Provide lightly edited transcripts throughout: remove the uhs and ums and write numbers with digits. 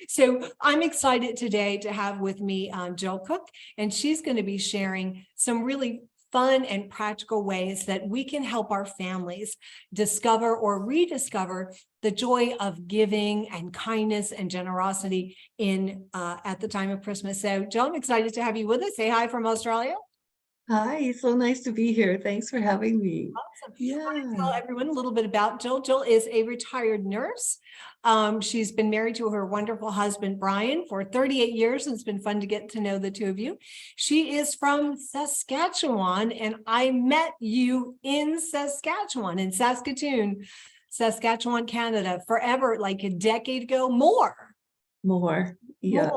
So I'm excited today to have with me Jill Cook, and she's going to be sharing some really fun and practical ways that we can help our families discover or rediscover the joy of giving and kindness and generosity in at the time of Christmas. So Jill, I'm excited to have you with us. Say hi from Australia. Hi, so nice to be here. Thanks for having me. Awesome. I Yeah. want to tell everyone a little bit about Jill. Jill is a retired nurse. She's been married to her wonderful husband, Brian, for 38 years, and it's been fun to get to know the two of you. She is from Saskatchewan, and I met you in Saskatchewan, in Saskatchewan, Canada, forever, like a decade ago, more. Yeah.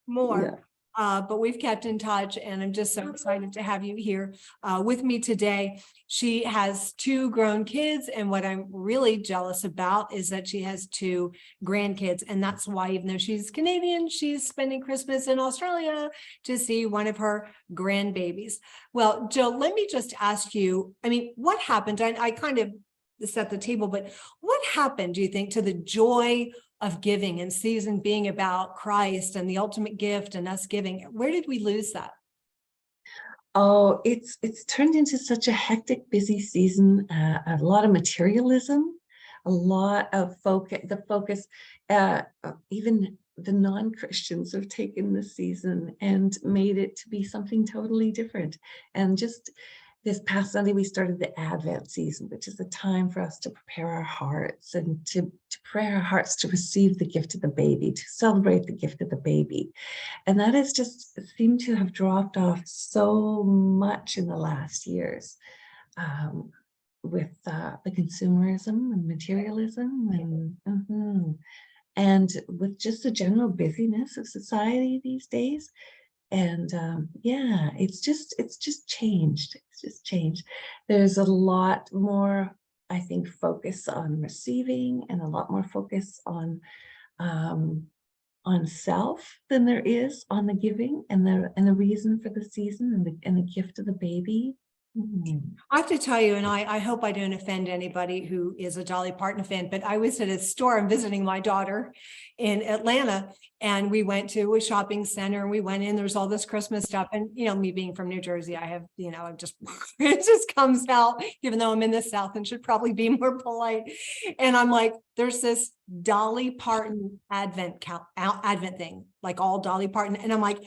More. But we've kept in touch, and I'm just so excited to have you here with me today. She has two grown kids, and what I'm really jealous about is that she has two grandkids, and that's why, even though she's Canadian, she's spending Christmas in Australia to see one of her grandbabies. Well, Jill, let me just ask you, I mean, what happened? I kind of set the table, but what happened, do you think, to the joy of giving and season being about Christ and the ultimate gift and us giving? Where did we lose that? Oh, it's turned into such a hectic, busy season. A lot of materialism, a lot of focus. Even the non-Christians have taken this season and made it to be something totally different. And just this past Sunday, we started the Advent season, which is a time for us to prepare our hearts and to prepare our hearts to receive the gift of the baby, to celebrate the gift of the baby. And that has just seemed to have dropped off so much in the last years with the consumerism and materialism and with just the general busyness of society these days. And yeah, it's just changed. It's just changed. There's a lot more, I think, focus on receiving and a lot more focus on self than there is on the giving and the reason for the season and the gift of the baby. I have to tell you, and I hope I don't offend anybody who is a Dolly Parton fan, but I was at a store. I'm visiting my daughter in Atlanta, and we went to a shopping center, and we went in, there's all this Christmas stuff. And, you know, me being from New Jersey, I have, you know, it just comes out, even though I'm in the South and should probably be more polite. And I'm like, there's this Dolly Parton Advent thing, like all Dolly Parton. And I'm like,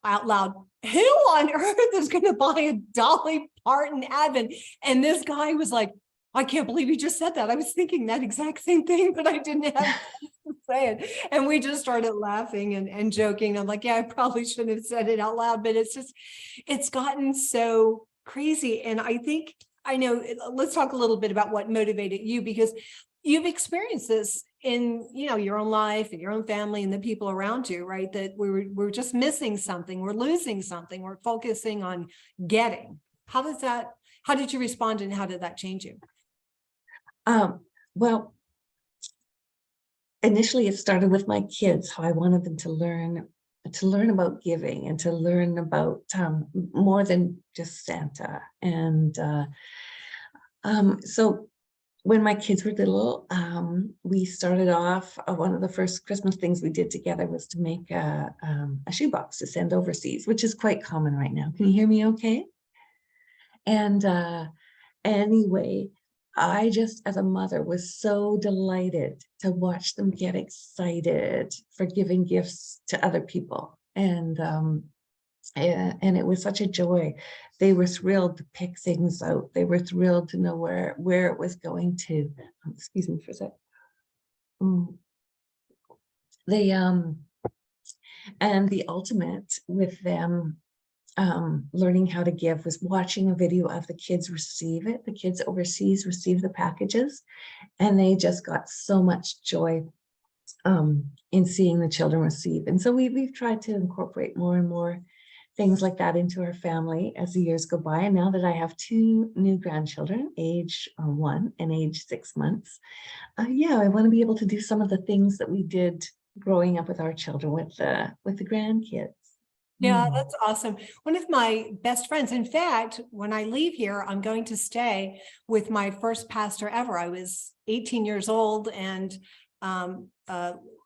out loud, who on earth is going to buy a Dolly Parton Advent? And this guy was like, I can't believe you just said that. I was thinking that exact same thing, but I didn't have to say it. And we just started laughing and joking. I'm like, yeah, I probably shouldn't have said it out loud, but it's gotten so crazy. And I know, let's talk a little bit about what motivated you, because you've experienced this in, you know, your own life and your own family and the people around you, right? That we're just missing something, we're losing something, we're focusing on getting. How did you respond, and how did that change you? Well, initially it started with my kids, how I wanted them to learn about giving and to learn about more than just Santa. And so when my kids were little, we started off, one of the first Christmas things we did together was to make a shoebox to send overseas, which is quite common right now. Can you hear me okay? And anyway, I just, as a mother, was so delighted to watch them get excited for giving gifts to other people. And it was such a joy. They were thrilled to pick things out. They were thrilled to know where it was going to. Excuse me for a sec. They and the ultimate with them learning how to give was watching a video of the kids receive it. The kids overseas receive the packages, and they just got so much joy in seeing the children receive. And so we've tried to incorporate more and more things like that into our family as the years go by. And now that I have two new grandchildren, age 1 and age 6 months, yeah, I want to be able to do some of the things that we did growing up with our children with the grandkids. Yeah, that's awesome. One of my best friends, in fact, when I leave here, I'm going to stay with my first pastor ever. I was 18 years old, and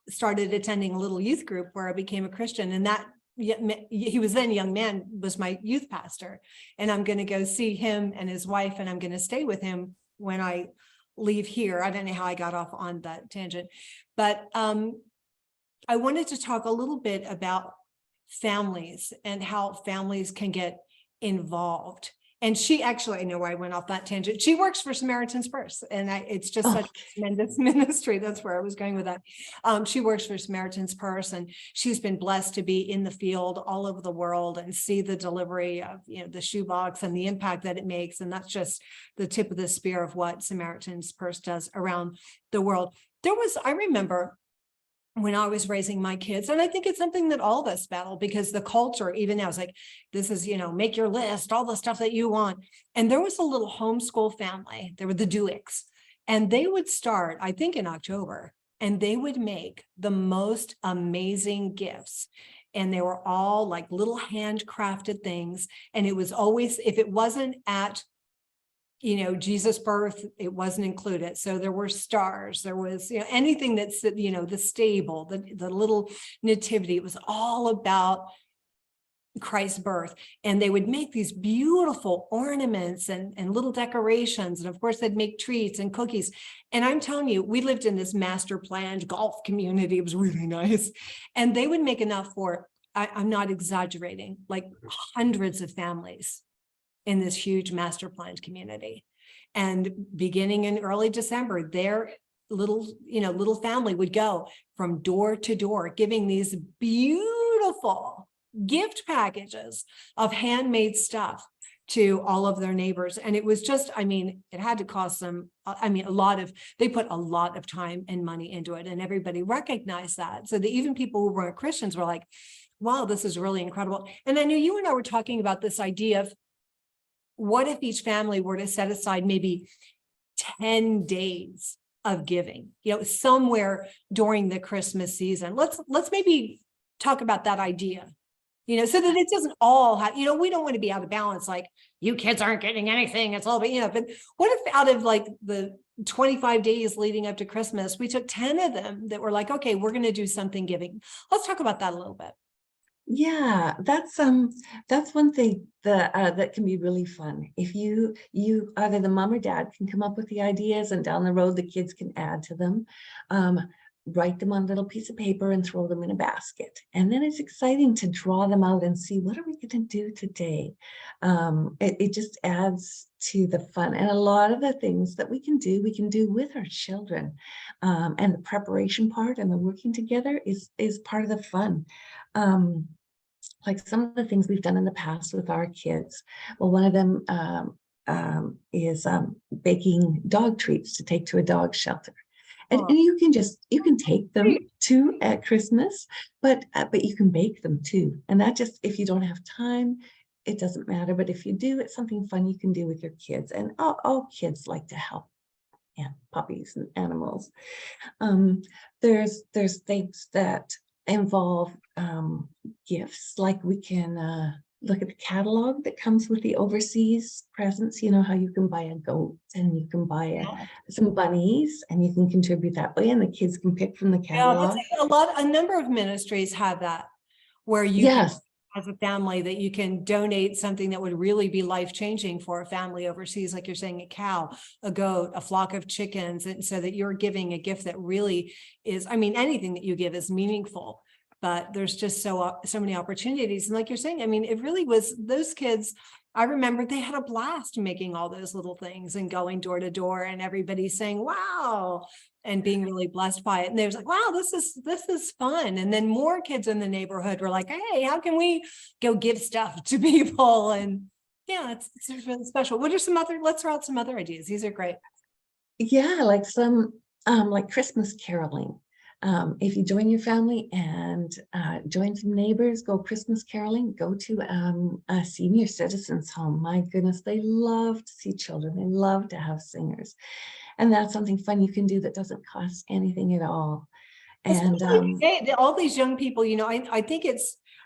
started attending a little youth group where I became a Christian, and that he was then a young man, was my youth pastor, and I'm going to go see him and his wife, and I'm going to stay with him when I leave here. I don't know how I got off on that tangent, but I wanted to talk a little bit about families and how families can get involved. And she actually, I know where I went off that tangent. She works for Samaritan's Purse, and it's just such a tremendous ministry. That's where I was going with that. She works for Samaritan's Purse, and she's been blessed to be in the field all over the world and see the delivery of, the shoebox and the impact that it makes. And that's just the tip of the spear of what Samaritan's Purse does around the world. I remember when I was raising my kids, and I think it's something that all of us battle, because the culture even now is like, this is, make your list, all the stuff that you want. And there was a little homeschool family, there were the Dewicks, and they would start, I think in October, and they would make the most amazing gifts. And they were all like little handcrafted things. And it was always, if it wasn't at Jesus' birth, it wasn't included. So there were stars, there was, anything that's, the stable, the little nativity, it was all about Christ's birth. And they would make these beautiful ornaments and little decorations. And of course, they'd make treats and cookies. And I'm telling you, we lived in this master planned golf community. It was really nice. And they would make enough for, I'm not exaggerating, like hundreds of families in this huge master planned community. And beginning in early December, their little family would go from door to door, giving these beautiful gift packages of handmade stuff to all of their neighbors. And it was just, it had to cost them, they put a lot of time and money into it, and everybody recognized that. So that even people who weren't Christians were like, wow, this is really incredible. And I know you and I were talking about this idea of, what if each family were to set aside maybe 10 days of giving, somewhere during the Christmas season? Let's maybe talk about that idea, so that it doesn't all have, we don't want to be out of balance. Like, you kids aren't getting anything. It's all, but what if out of like the 25 days leading up to Christmas, we took 10 of them that were like, okay, we're going to do something giving. Let's talk about that a little bit. Yeah, that's one thing that can be really fun. If you either the mom or dad can come up with the ideas, and down the road the kids can add to them. Write them on a little piece of paper and throw them in a basket. And then it's exciting to draw them out and see, what are we going to do today? It just adds to the fun. And a lot of the things that we can do with our children. And the preparation part and the working together is part of the fun. Like some of the things we've done in the past with our kids. Well, one of them is baking dog treats to take to a dog shelter. And you can take them to at Christmas, but you can bake them too. And that just, if you don't have time, it doesn't matter. But if you do, it's something fun you can do with your kids. And all kids like to help, puppies and animals. There's things that involve gifts, like we can look at the catalog that comes with the overseas presents. How you can buy a goat, and you can buy some bunnies, and you can contribute that way, and the kids can pick from the catalog. A number of ministries have that, where you can, as a family, that you can donate something that would really be life-changing for a family overseas, like you're saying, a cow, a goat, a flock of chickens, and so that you're giving a gift that really is, anything that you give is meaningful. But there's just so many opportunities. And like you're saying, it really was those kids. I remember they had a blast making all those little things and going door to door, and everybody saying, wow, and being really blessed by it. And they was like, wow, this is fun. And then more kids in the neighborhood were like, hey, how can we go give stuff to people? And it's really special. What are let's throw out some other ideas. These are great. Yeah, like some like Christmas caroling. If you join your family and join some neighbors, go Christmas caroling, go to a senior citizens home. My goodness, they love to see children. They love to have singers. And that's something fun you can do that doesn't cost anything at all. And all these young people, I think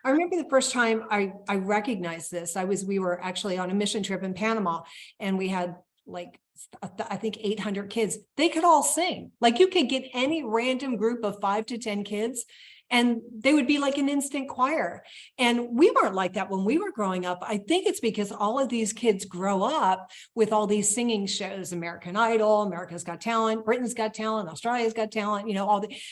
I remember the first time I recognized this. We were actually on a mission trip in Panama, and we had like I think 800 kids, they could all sing. Like you could get any random group of 5 to 10 kids and they would be like an instant choir. And we weren't like that when we were growing up. I think it's because all of these kids grow up with all these singing shows, American Idol, America's Got Talent, Britain's Got Talent, Australia's Got Talent,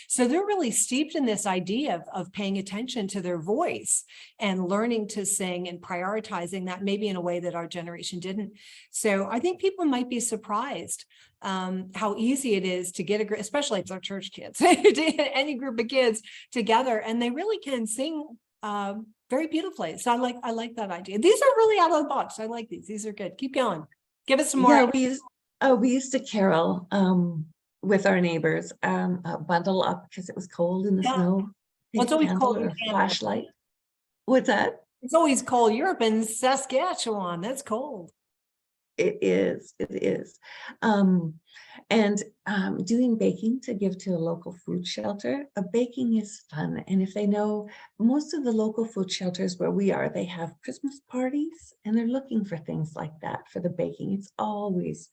so they're really steeped in this idea of paying attention to their voice and learning to sing and prioritizing that maybe in a way that our generation didn't. So I think people might be surprised how easy it is to get especially if they're church kids, to get any group of kids together, and they really can sing very beautifully. So I like that idea. These are really out of the box. I like these. These are good. Keep going. Give us some more. Yeah, we used to carol with our neighbors, bundle up because it was cold in the snow. Well, it's always cold in or Canada. flashlight. What's that? It's always cold. You're up in Saskatchewan. That's cold. It is. And doing baking to give to a local food shelter. Baking is fun. And if they know, most of the local food shelters where we are, they have Christmas parties and they're looking for things like that for the baking. It's always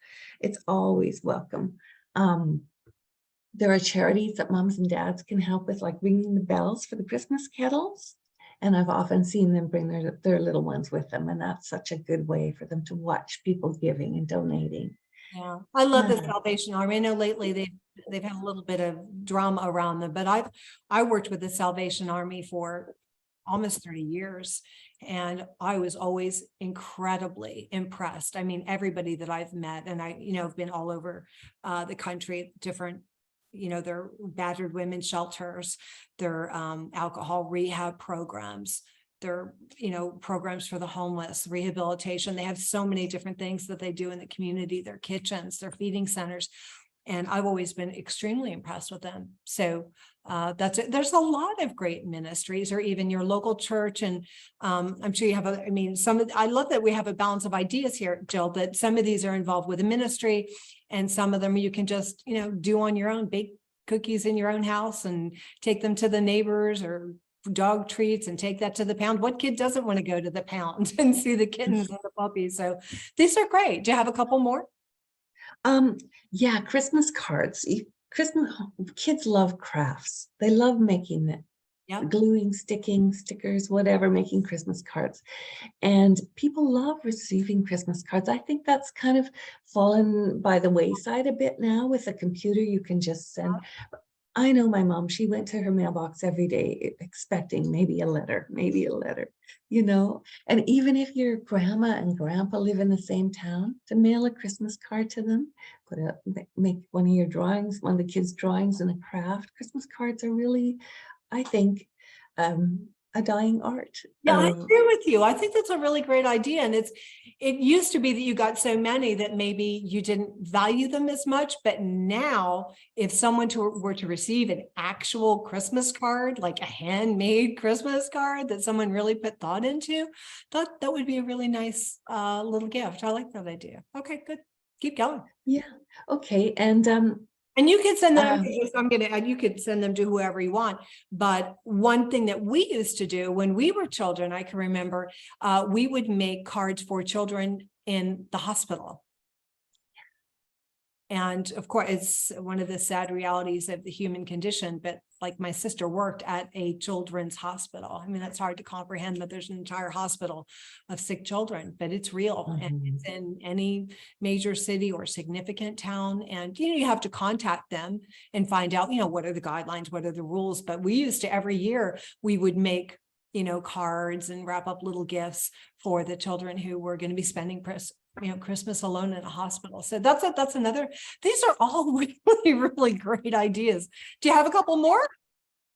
welcome. There are charities that moms and dads can help with, like ringing the bells for the Christmas kettles. And I've often seen them bring their little ones with them. And that's such a good way for them to watch people giving and donating. Yeah, I love the Salvation Army. I know lately they've had a little bit of drama around them, but I worked with the Salvation Army for almost 30 years. And I was always incredibly impressed. I mean, everybody that I've met, and I, have been all over the country, different, their battered women shelters, their alcohol rehab programs, their, programs for the homeless, rehabilitation. They have so many different things that they do in the community, their kitchens, their feeding centers. And I've always been extremely impressed with them. So that's it. There's a lot of great ministries, or even your local church. And I'm sure you have I love that we have a balance of ideas here, Jill, that some of these are involved with a ministry and some of them you can just, do on your own, bake cookies in your own house and take them to the neighbors, or dog treats and take that to the pound. What kid doesn't want to go to the pound and see the kittens and the puppies? So these are great. Do you have a couple more? Yeah, Christmas cards. Kids love crafts. They love making it. Yep. Gluing, sticking, stickers, whatever, making Christmas cards. And people love receiving Christmas cards. I think that's kind of fallen by the wayside a bit now. With a computer, you can just send. I know my mom, she went to her mailbox every day expecting maybe a letter, and even if your grandma and grandpa live in the same town, to mail a Christmas card to them, make one of your drawings, one of the kids' drawings in a craft. Christmas cards are really, I think, a dying art. Yeah, I agree with you. I think that's a really great idea. And it used to be that you got so many that maybe you didn't value them as much. But now, if someone were to receive an actual Christmas card, like a handmade Christmas card that someone really put thought into, that would be a really nice little gift. I like that idea. Okay, good. Keep going. Yeah. Okay. And you could send them, you could send them to whoever you want. But one thing that we used to do when we were children, I can remember, we would make cards for children in the hospital. And of course, it's one of the sad realities of the human condition. But like, my sister worked at a children's hospital. I mean, that's hard to comprehend that there's an entire hospital of sick children, but it's real. And it's in any major city or significant town. And, you have to contact them and find out, what are the guidelines, what are the rules. But we used to, every year, we would make, cards and wrap up little gifts for the children who were going to be spending Christmas alone in a hospital. So that's another. These are all really, really great ideas. Do you have a couple more?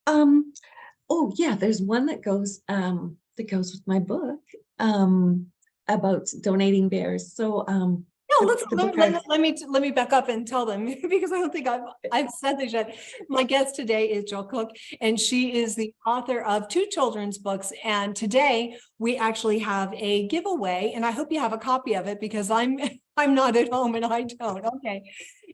Oh yeah, there's one that goes with my book about donating bears. So let me back up and tell them, because I don't think I've said this yet. My guest today is Jill Cook, and she is the author of 2 children's books. And today we actually have a giveaway, and I hope you have a copy of it, because I'm not at home and I don't. Okay.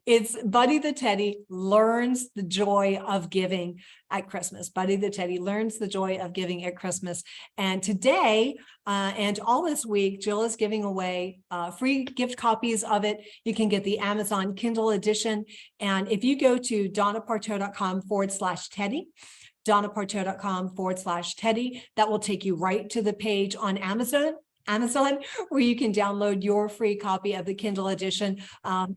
It's Buddy the Teddy learns the joy of giving at Christmas. Buddy the Teddy learns the joy of giving at Christmas. And today and all this week, Jill is giving away free gift copies of it. You can get the Amazon Kindle edition. And if you go to donnaparteau.com/Teddy, donnaparteau.com/Teddy, that will take you right to the page on Amazon, where you can download your free copy of the Kindle edition.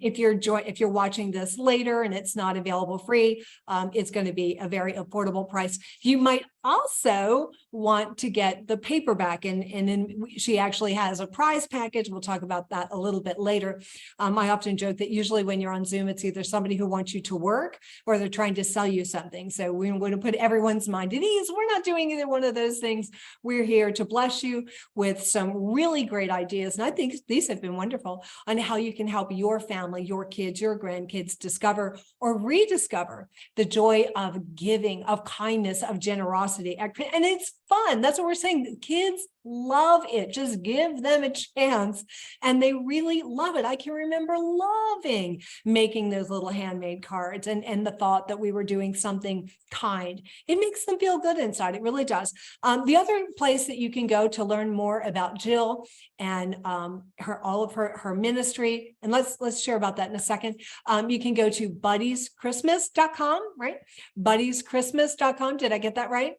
If you're watching this later and it's not available free, it's going to be a very affordable price. You might also want to get the paperback, and then she actually has a prize package. We'll talk about that a little bit later. I often joke that usually when you're on Zoom, it's either somebody who wants you to work or they're trying to sell you something. So we want to put everyone's mind at ease. We're not doing either one of those things. We're here to bless you with some really great ideas. And I think these have been wonderful on how you can help your family, your kids, your grandkids discover or rediscover the joy of giving, of kindness, of generosity. And it's fun. That's what we're saying. Kids love it. Just give them a chance. And they really love it. I can remember loving making those little handmade cards and the thought that we were doing something kind. It makes them feel good inside. It really does. The other place that you can go to learn more about Jill and all of her ministry, and let's share about that in a second. You can go to buddieskchristmas.com, right? Buddieskchristmas.com. Did I get that right?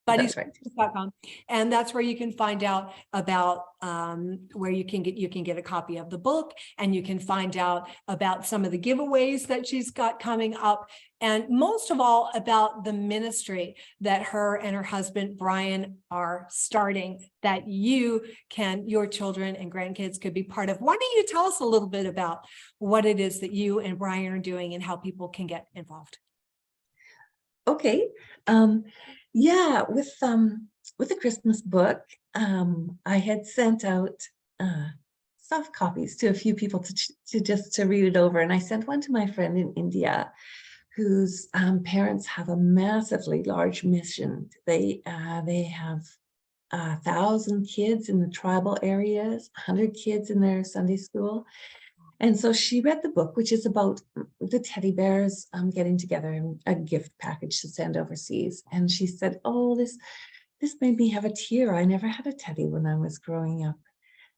Buddieskchristmas.com. And that's where you can find out about where you can get a copy of the book, and you can find out about some of the giveaways that she's got coming up, and most of all about the ministry that her and her husband Brian are starting, that your children and grandkids could be part of. Why don't you tell us a little bit about what it is that you and Brian are doing and how people can get involved? Okay. Yeah, with the Christmas book, I had sent out soft copies to a few people to read it over, and I sent one to my friend in India, whose parents have a massively large mission. They have 1,000 kids in the tribal areas, 100 kids in their Sunday school. And so she read the book, which is about the teddy bears getting together in a gift package to send overseas. And she said, "Oh, this made me have a tear. I never had a teddy when I was growing up."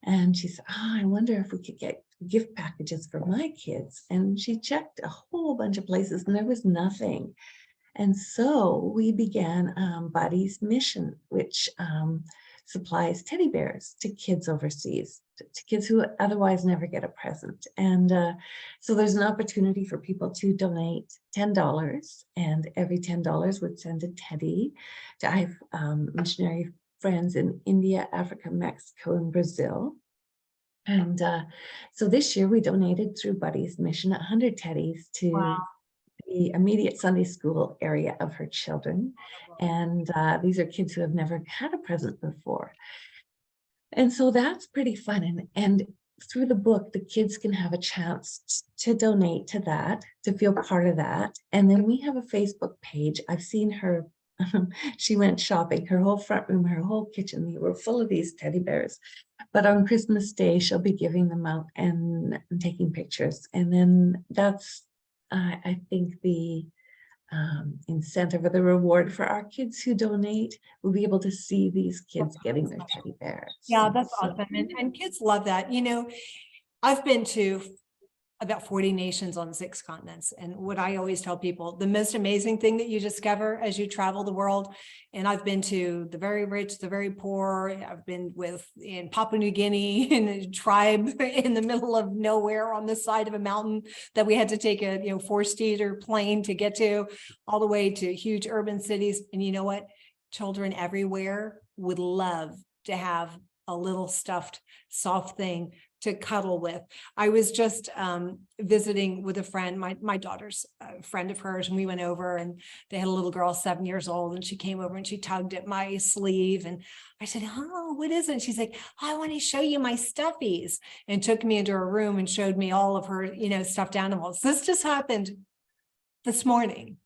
And she said, "Oh, I wonder if we could get gift packages for my kids." And she checked a whole bunch of places and there was nothing. And so we began Buddy's Mission, which supplies teddy bears to kids overseas, to kids who otherwise never get a present. And so there's an opportunity for people to donate $10, and every $10 would send a teddy. I have missionary friends in India, Africa, Mexico, and Brazil. And so this year we donated through Buddy's Mission 100 teddies to the immediate Sunday school area of her children. And these are kids who have never had a present before. And so that's pretty fun. And through the book, the kids can have a chance to donate to that, to feel part of that. And then we have a Facebook page. I've seen her, she went shopping, her whole front room, her whole kitchen, they were full of these teddy bears. But on Christmas Day, she'll be giving them out and taking pictures. And then that's, I think, the incentive or the reward for our kids who donate. We'll be able to see these kids getting their teddy bears. Yeah, that's awesome. And kids love that. You know, I've been to about 40 nations on 6 continents. And what I always tell people, the most amazing thing that you discover as you travel the world, and I've been to the very rich, the very poor, I've been in Papua New Guinea, in a tribe in the middle of nowhere on the side of a mountain that we had to take a 4-seater plane to get to, all the way to huge urban cities. And you know what? Children everywhere would love to have a little stuffed soft thing to cuddle with. I was just visiting with a friend, my daughter's a friend of hers, and we went over and they had a little girl 7 years old, and she came over and she tugged at my sleeve, and I said, "Oh, what is it?" And she's like, "I want to show you my stuffies," and took me into her room and showed me all of her, stuffed animals. This just happened this morning.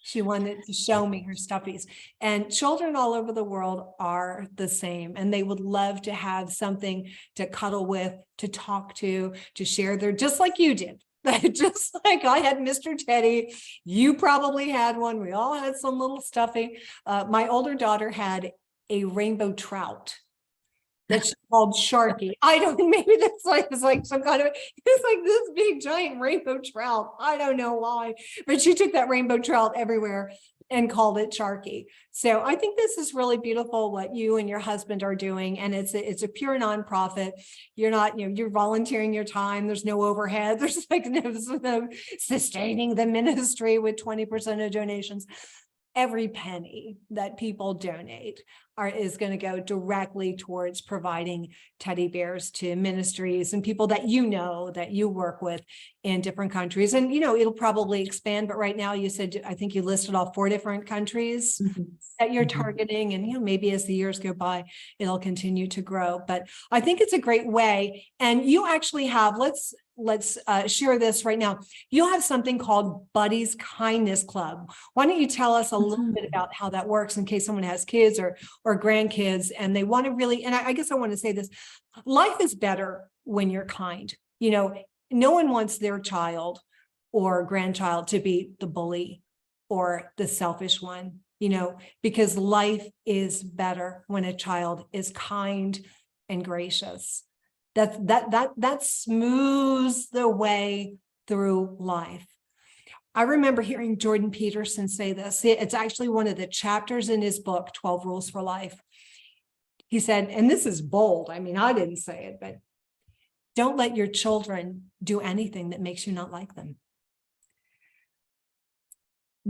She wanted to show me her stuffies. And children all over the world are the same. And they would love to have something to cuddle with, to talk to share their, just like you did. Just like I had Mr. Teddy, you probably had one. We all had some little stuffy. My older daughter had a rainbow trout that she called Sharky. I don't, maybe that's like, it's like some kind of, it's like this big giant rainbow trout. I don't know why, but she took that rainbow trout everywhere and called it Sharky. So I think this is really beautiful what you and your husband are doing. And it's a pure nonprofit. You're not, you're volunteering your time. There's no overhead. There's like no sustaining the ministry with 20% of donations. Every penny that people donate is going to go directly towards providing teddy bears to ministries and people that that you work with in different countries. And, it'll probably expand, but right now you said, I think you listed off 4 different countries that you're targeting. And, maybe as the years go by, it'll continue to grow. But I think it's a great way. And you actually have, let's share this right now. You have something called Buddy's Kindness Club. Why don't you tell us a little bit about how that works in case someone has kids or grandkids and they want to really, and I guess I want to say this, life is better when you're kind. No one wants their child or grandchild to be the bully or the selfish one, because life is better when a child is kind and gracious. That smooths the way through life. I remember hearing Jordan Peterson say this. It's actually one of the chapters in his book, 12 Rules for Life. He said, and this is bold. I mean, I didn't say it, but don't let your children do anything that makes you not like them.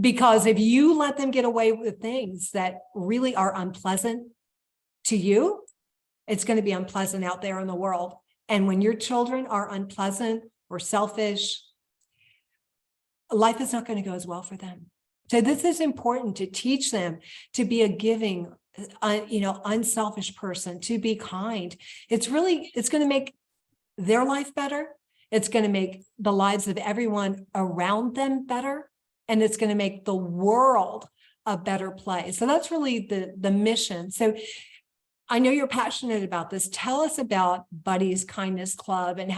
Because if you let them get away with things that really are unpleasant to you, it's going to be unpleasant out there in the world. And when your children are unpleasant or selfish, life is not going to go as well for them. So this is important to teach them to be a giving, unselfish person, to be kind. It's going to make their life better. It's going to make the lives of everyone around them better. And it's going to make the world a better place. So that's really the mission. So I know you're passionate about this. Tell us about Buddy's Kindness Club and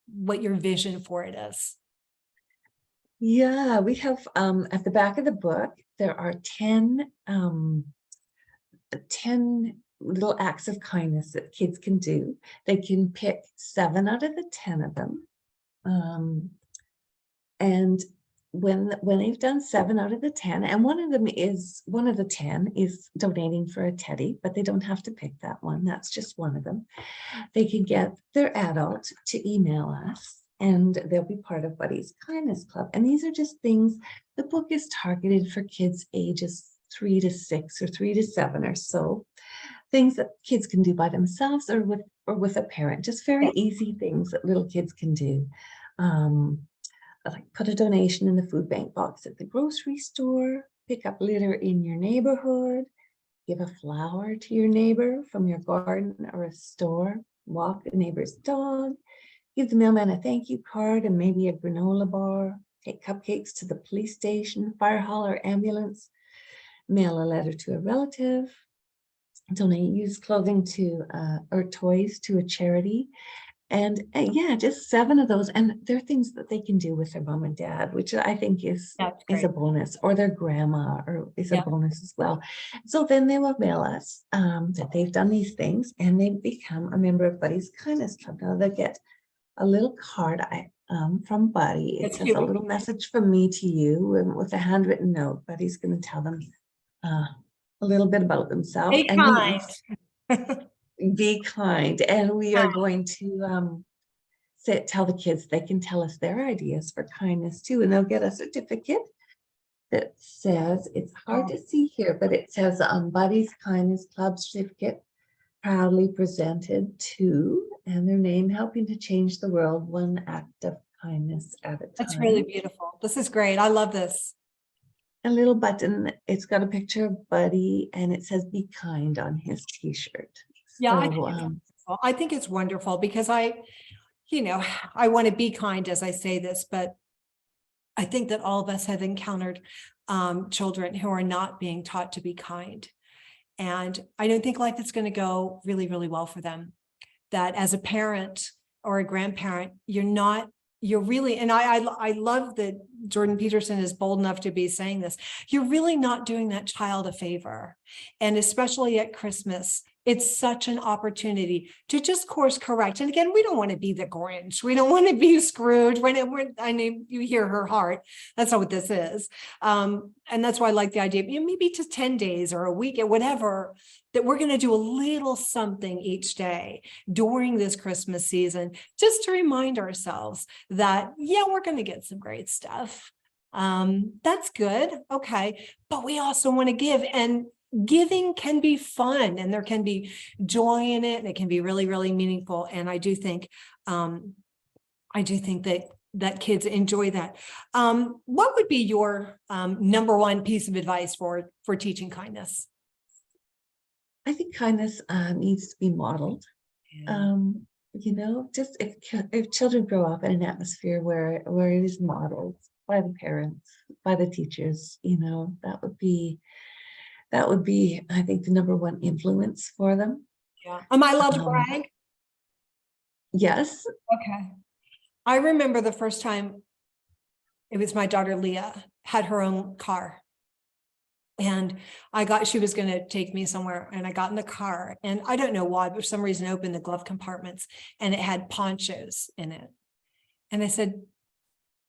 what your vision for it is. Yeah, we have at the back of the book, there are 10 little acts of kindness that kids can do. They can pick 7 out of the 10 of them. And when they've done 7 out of the 10, and one of the 10 is donating for a teddy, but they don't have to pick that one. That's just one of them. They can get their adult to email us and they'll be part of Buddy's Kindness Club. And these are just things, the book is targeted for kids ages 3 to 6 or 3 to 7 or so. Things that kids can do by themselves or with a parent, just very easy things that little kids can do. Like put a donation in the food bank box at the grocery store, pick up litter in your neighborhood, give a flower to your neighbor from your garden or a store, walk a neighbor's dog, give the mailman a thank you card and maybe a granola bar, take cupcakes to the police station, fire hall or ambulance, mail a letter to a relative, donate used clothing or toys to a charity. And yeah, just 7 of those. And they're things that they can do with their mom and dad, which I think is a bonus, or their grandma is a bonus as well. So then they will mail us that they've done these things and they become a member of Buddy's Kindness Club. Now they get a little card from Buddy. It says a little message from me to you with a handwritten note. Buddy's going to tell them a little bit about themselves. Be kind. Be kind. And we are going to tell the kids they can tell us their ideas for kindness too. And they'll get a certificate that says, it's hard to see here, but it says Buddy's Kindness Club certificate, proudly presented to, and their name, helping to change the world one act of kindness at a time. That's really beautiful. This is great. I love this. A little button, it's got a picture of Buddy and it says be kind on his t-shirt. Yeah, So, I think it's wonderful because I want to be kind as I say this, but I think that all of us have encountered children who are not being taught to be kind. And I don't think life is going to go really, really well for them. That as a parent or a grandparent, you're really, and I love that Jordan Peterson is bold enough to be saying this, you're really not doing that child a favor. And especially at Christmas, it's such an opportunity to just course correct. And again, we don't want to be the Grinch. We don't want to be Scrooge. I mean, you hear her heart. That's not what this is. And that's why I like the idea of, maybe just 10 days or a week or whatever, that we're going to do a little something each day during this Christmas season, just to remind ourselves that, yeah, we're going to get some great stuff. That's good. Okay. But we also want to give, and giving can be fun, and there can be joy in it, and it can be really, really meaningful. And I do think that kids enjoy that. What would be your number one piece of advice for teaching kindness? I think kindness needs to be modeled. Yeah. Just if children grow up in an atmosphere where it is modeled by the parents, by the teachers, that would be, I think, the number one influence for them. Yeah. Am I allowed to brag? Yes. Okay. I remember the first time it was my daughter Leah had her own car. And she was going to take me somewhere, and I got in the car, and I don't know why, but for some reason I opened the glove compartments and it had ponchos in it. And I said,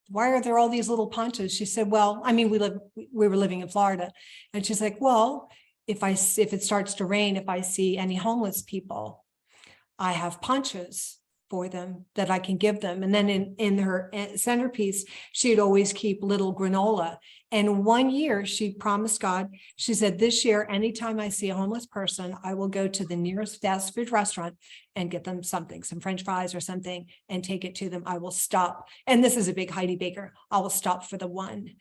why are there all these little ponchos? She said, well, I mean, we were living in Florida. And she's like, well, if it starts to rain, if I see any homeless people, I have ponchos for them that I can give them. And then in her centerpiece, she'd always keep little granola. And one year she promised God, she said, this year, anytime I see a homeless person, I will go to the nearest fast food restaurant and get them something, some French fries or something, and take it to them. I will stop. And this is a big Heidi Baker. I will stop for the one.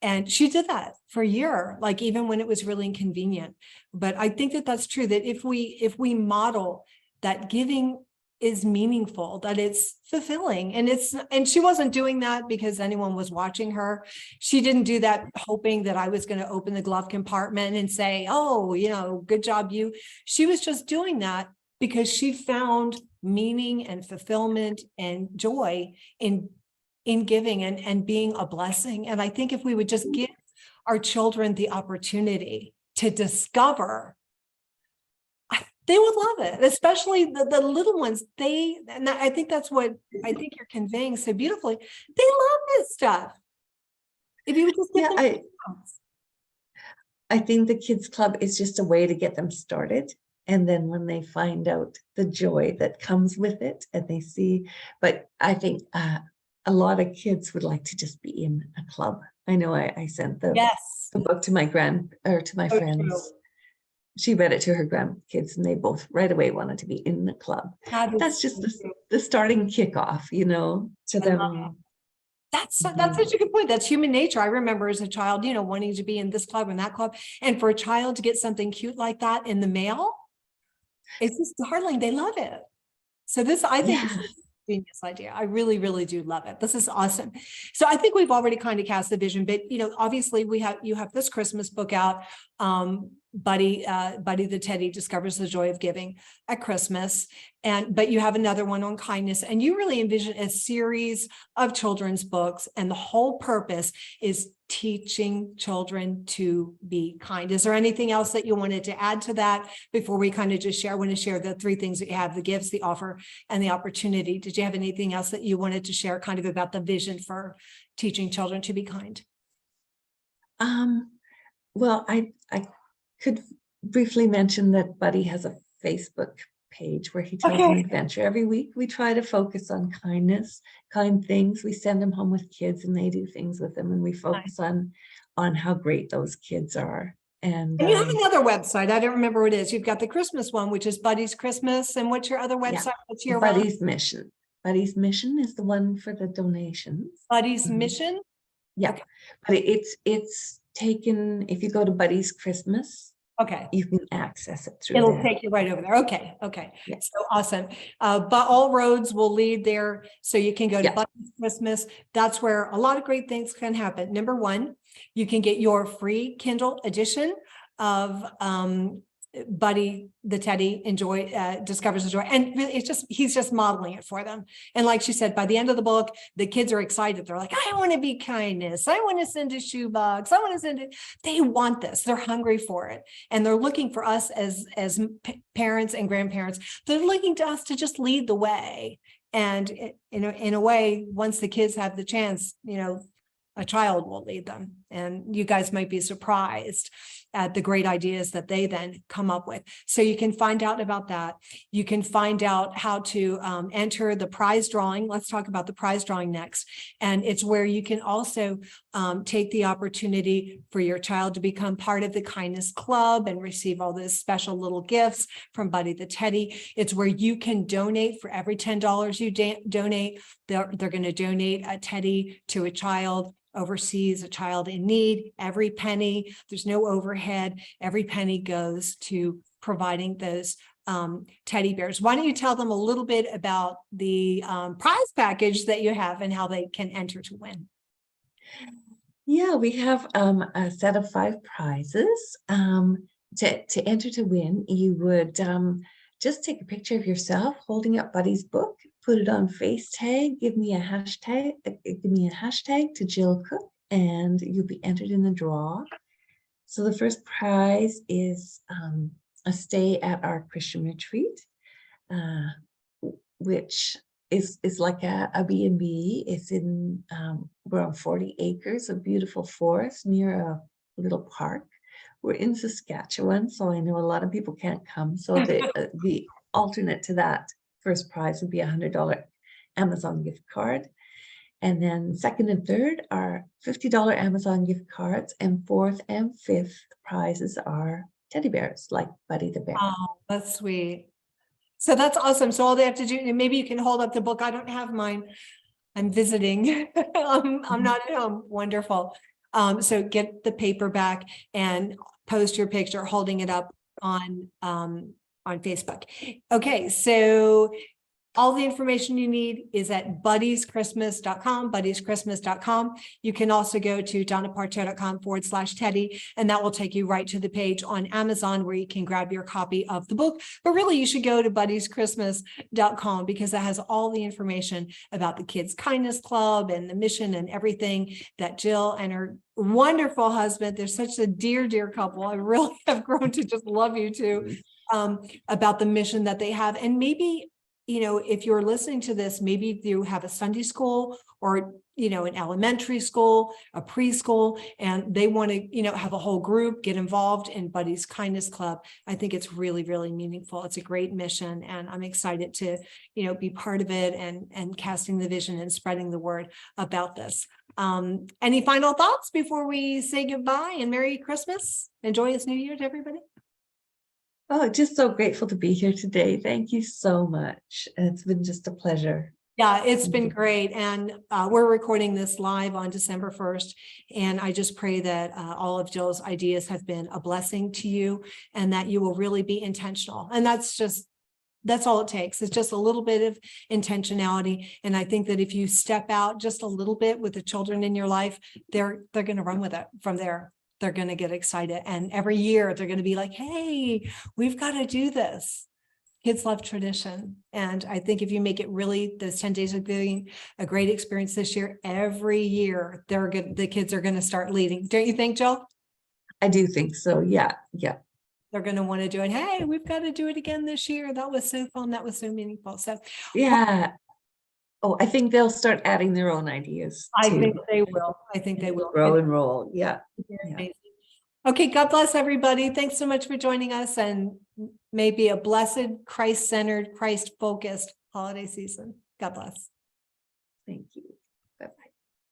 And she did that for a year, like even when it was really inconvenient. But I think that that's true, that if we model that giving is meaningful, that it's fulfilling. And she wasn't doing that because anyone was watching her. She didn't do that hoping that I was going to open the glove compartment and say, oh, good job, you. She was just doing that because she found meaning and fulfillment and joy in giving and being a blessing. And I think if we would just give our children the opportunity to discover, they would love it, especially the little ones. And I think that's what I think you're conveying so beautifully. They love this stuff. If you would just give them I think the kids club is just a way to get them started. And then when they find out the joy that comes with it, and they see, but I think a lot of kids would like to just be in a club. I know I sent the book to my friends. True. She read it to her grandkids, and they both right away wanted to be in the club. That's just the starting kickoff, to them. That's such a good point. That's human nature. I remember as a child, wanting to be in this club and that club. And for a child to get something cute like that in the mail, it's just darling. They love it. So I think this is a genius idea. I really, really do love it. This is awesome. So I think we've already kind of cast the vision, but obviously you have this Christmas book out. Buddy the Teddy discovers the joy of giving at Christmas. But you have another one on kindness, and you really envision a series of children's books. And the whole purpose is teaching children to be kind. Is there anything else that you wanted to add to that before we kind of just want to share the three things that you have: the gifts, the offer, and the opportunity? Did you have anything else that you wanted to share kind of about the vision for teaching children to be kind? Well, I could briefly mention that Buddy has a Facebook page where he tells an adventure every week. We try to focus on kindness, kind things. We send them home with kids, and they do things with them, and we focus on how great those kids are. And you have another website. I don't remember what it is. You've got the Christmas one, which is Buddy's Christmas. And what's your other website? What's your Buddy's Mission? Buddy's Mission is the one for the donations. Buddy's Mission? Yeah. Okay. But it's taken, if you go to Buddy's Christmas, Okay. You can access it through It'll there. take you right over there. Okay. Okay. Yeah. So awesome. But all roads will lead there. So you can go to Yeah. Buddy's Christmas. That's where a lot of great things can happen. Number one, you can get your free Kindle edition of Buddy the Teddy discovers the joy. And really, he's just modeling it for them. And like she said, by the end of the book, the kids are excited. They're like, I want to be kindness. I want to send a shoebox. I want to send it. They want this. They're hungry for it. And they're looking for us as parents and grandparents. They're looking to us to just lead the way. And in a way, once the kids have the chance, a child will lead them. And you guys might be surprised at the great ideas that they then come up with. So you can find out about that. You can find out how to enter the prize drawing. Let's talk about the prize drawing next. And it's where you can also take the opportunity for your child to become part of the Kindness Club and receive all those special little gifts from Buddy the Teddy. It's where you can donate. For every $10 you donate, they're going to donate a teddy to a child overseas, a child in need. Every penny, there's no overhead. Every penny goes to providing those teddy bears. Why don't you tell them a little bit about the prize package that you have and how they can enter to win? Yeah, we have a set of 5 prizes. To enter to win, you would just take a picture of yourself holding up Buddy's book, put it on face tag, give me a hashtag to Jill Cook, and you'll be entered in the draw. So the first prize is a stay at our Christian retreat, which is like a B&B. It's in we're on 40 acres of beautiful forest near a little park. We're in Saskatchewan, so I know a lot of people can't come. So the alternate to that first prize would be a $100 Amazon gift card. And then second and third are $50 Amazon gift cards. And fourth and fifth prizes are teddy bears, like Buddy the Bear. Oh, that's sweet. So that's awesome. So all they have to do, and maybe you can hold up the book. I don't have mine. I'm visiting. I'm not at home. Wonderful. So get the paperback and post your picture holding it up on Facebook. Okay, so all the information you need is at buddyschristmas.com, buddyschristmas.com. You can also go to donnaparto.com/Teddy, and that will take you right to the page on Amazon where you can grab your copy of the book. But really, you should go to buddyschristmas.com because that has all the information about the Kids Kindness Club and the mission and everything that Jill and her wonderful husband, they're such a dear, dear couple. I really have grown to just love you too, about the mission that they have. And maybe, if you're listening to this, maybe you have a Sunday school or, an elementary school, a preschool, and they want to, have a whole group get involved in Buddy's Kindness Club. I think it's really, really meaningful. It's a great mission, and I'm excited to, be part of it and casting the vision and spreading the word about this. Any final thoughts before we say goodbye and Merry Christmas? And joyous New Year to everybody. Oh, just so grateful to be here today. Thank you so much. It's been just a pleasure. Yeah, it's been great. And we're recording this live on December 1st. And I just pray that all of Jill's ideas have been a blessing to you and that you will really be intentional. And that's all it takes. It's just a little bit of intentionality. And I think that if you step out just a little bit with the children in your life, they're going to run with it from there. They're going to get excited. And every year they're going to be like, hey, we've got to do this. Kids love tradition. And I think if you make it really, those 10 days of being a great experience this year, every year the kids are going to start leading. Don't you think, Jill? I do think so. Yeah. They're going to want to do it. Hey, we've got to do it again this year. That was so fun. That was so meaningful. So yeah. Oh, I think they'll start adding their own ideas I too. think they will. I think they will. Grow and roll. Yeah. Amazing. Okay, God bless everybody. Thanks so much for joining us, and maybe a blessed, Christ-centered, Christ-focused holiday season. God bless. Thank you.